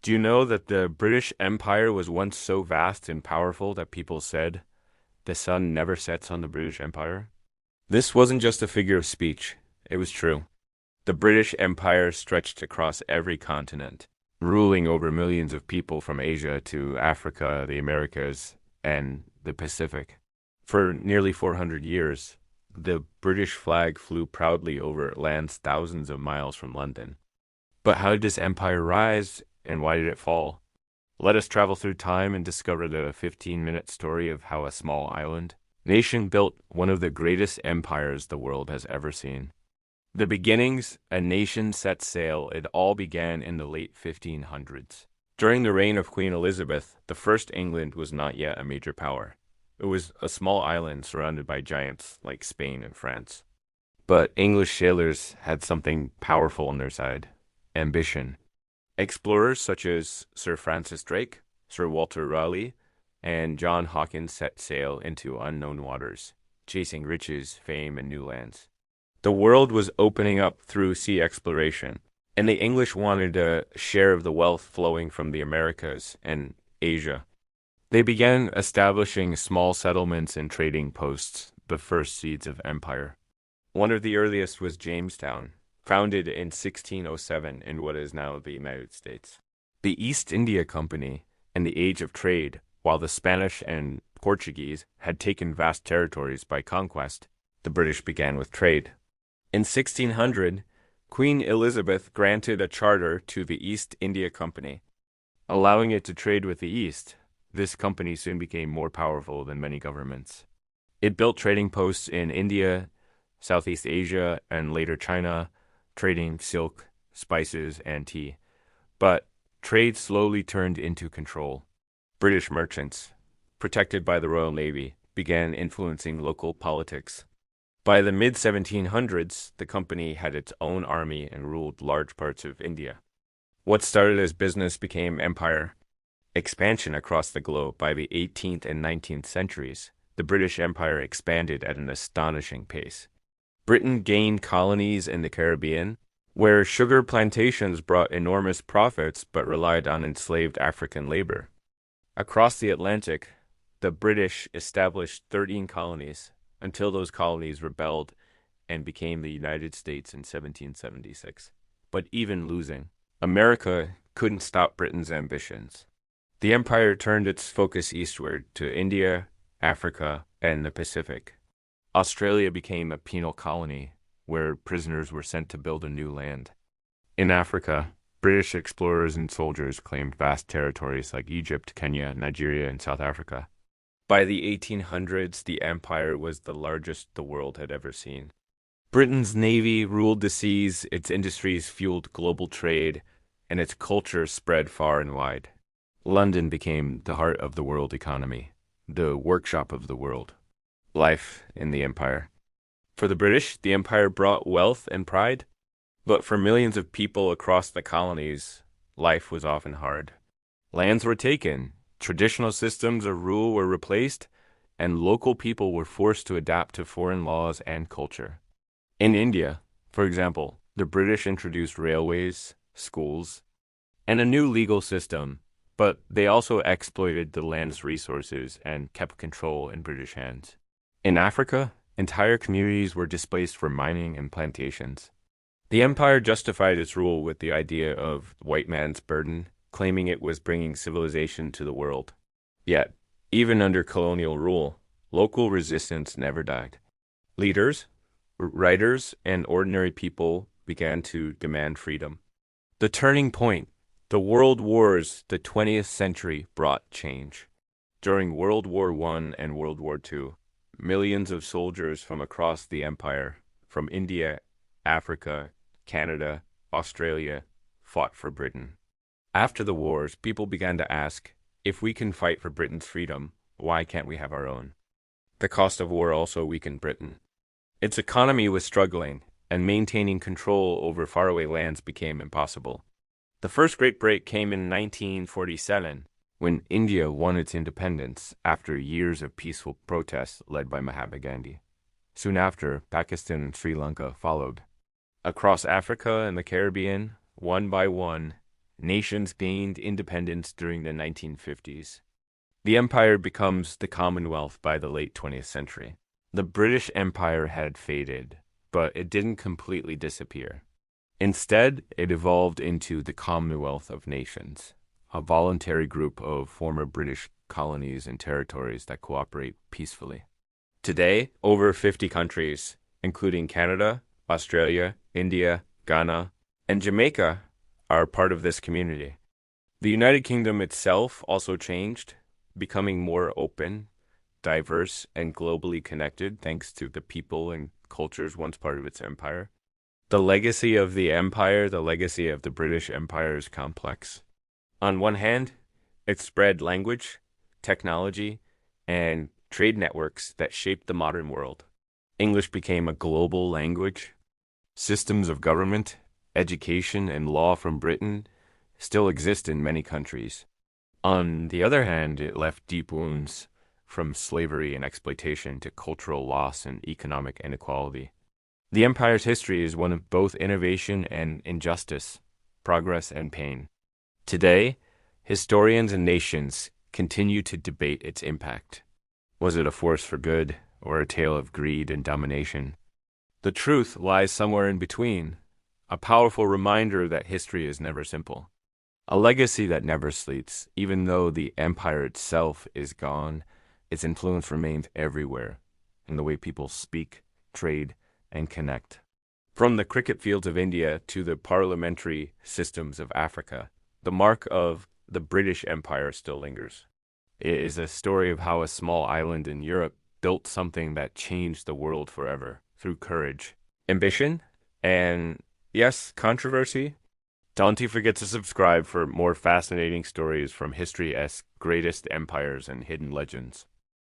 Do you know that the British Empire was once so vast and powerful that people said the sun never sets on the British Empire? This wasn't just a figure of speech, it was true. The British Empire stretched across every continent, ruling over millions of people from Asia to Africa, the Americas, and the Pacific. For nearly 400 years, the British flag flew proudly over lands thousands of miles from London. But how did this empire rise and why did it fall? Let us travel through time and discover the 15-minute story of how a small island nation built one of the greatest empires the world has ever seen. The beginnings, a nation set sail, it all began in the late 1500s. During the reign of Queen Elizabeth, the first England was not yet a major power. It was a small island surrounded by giants like Spain and France. But English sailors had something powerful on their side: ambition. Explorers such as Sir Francis Drake, Sir Walter Raleigh, and John Hawkins set sail into unknown waters, chasing riches, fame, and new lands. The world was opening up through sea exploration, and the English wanted a share of the wealth flowing from the Americas and Asia. They began establishing small settlements and trading posts, the first seeds of empire. One of the earliest was Jamestown, founded in 1607 in what is now the United States. The East India Company and the Age of Trade, while the Spanish and Portuguese had taken vast territories by conquest, the British began with trade. In 1600, Queen Elizabeth granted a charter to the East India Company, allowing it to trade with the East. This company soon became more powerful than many governments. It built trading posts in India, Southeast Asia, and later China, trading silk, spices, and tea. But trade slowly turned into control. British merchants, protected by the Royal Navy, began influencing local politics. By the mid-1700s, the company had its own army and ruled large parts of India. What started as business became empire. Expansion across the globe. By the 18th and 19th centuries, the British Empire expanded at an astonishing pace. Britain gained colonies in the Caribbean, where sugar plantations brought enormous profits but relied on enslaved African labor. Across the Atlantic, the British established 13 colonies, until those colonies rebelled and became the United States in 1776. But even losing, America couldn't stop Britain's ambitions. The empire turned its focus eastward to India, Africa, and the Pacific. Australia became a penal colony, where prisoners were sent to build a new land. In Africa, British explorers and soldiers claimed vast territories like Egypt, Kenya, Nigeria, and South Africa. By the 1800s, the empire was the largest the world had ever seen. Britain's navy ruled the seas, its industries fueled global trade, and its culture spread far and wide. London became the heart of the world economy, the workshop of the world. Life in the empire. For the British, the empire brought wealth and pride, but for millions of people across the colonies, life was often hard. Lands were taken, traditional systems of rule were replaced, and local people were forced to adapt to foreign laws and culture. In India, for example, the British introduced railways, schools, and a new legal system, but they also exploited the land's resources and kept control in British hands. In Africa, entire communities were displaced for mining and plantations. The empire justified its rule with the idea of white man's burden, claiming it was bringing civilization to the world. Yet, even under colonial rule, local resistance never died. Leaders, writers, and ordinary people began to demand freedom. The turning point, the world wars, the 20th century brought change. During World War I and World War II, millions of soldiers from across the empire, from India, Africa, Canada, Australia, fought for Britain. After the wars, people began to ask, if we can fight for Britain's freedom, why can't we have our own? The cost of war also weakened Britain. Its economy was struggling, and maintaining control over faraway lands became impossible. The first great break came in 1947, when India won its independence after years of peaceful protests led by Mahatma Gandhi. Soon after, Pakistan and Sri Lanka followed. Across Africa and the Caribbean, one by one, nations gained independence during the 1950s. The empire becomes the Commonwealth by the late 20th century. The British Empire had faded, but it didn't completely disappear. Instead, it evolved into the Commonwealth of Nations, a voluntary group of former British colonies and territories that cooperate peacefully. Today, over 50 countries, including Canada, Australia, India, Ghana, and Jamaica, are part of this community. The United Kingdom itself also changed, becoming more open, diverse, and globally connected thanks to the people and cultures once part of its empire. The legacy of the empire, the legacy of the British Empire is complex. On one hand, it spread language, technology, and trade networks that shaped the modern world. English became a global language. Systems of government, education, and law from Britain still exist in many countries. On the other hand, it left deep wounds, from slavery and exploitation to cultural loss and economic inequality. The empire's history is one of both innovation and injustice, progress and pain. Today, historians and nations continue to debate its impact. Was it a force for good or a tale of greed and domination? The truth lies somewhere in between, a powerful reminder that history is never simple. A legacy that never sleeps. Even though the empire itself is gone, its influence remains everywhere, in the way people speak, trade, and connect. From the cricket fields of India to the parliamentary systems of Africa, the mark of the British Empire still lingers. It is a story of how a small island in Europe built something that changed the world forever through courage, ambition, and, yes, controversy. Don't forget to subscribe for more fascinating stories from history's greatest empires and hidden legends.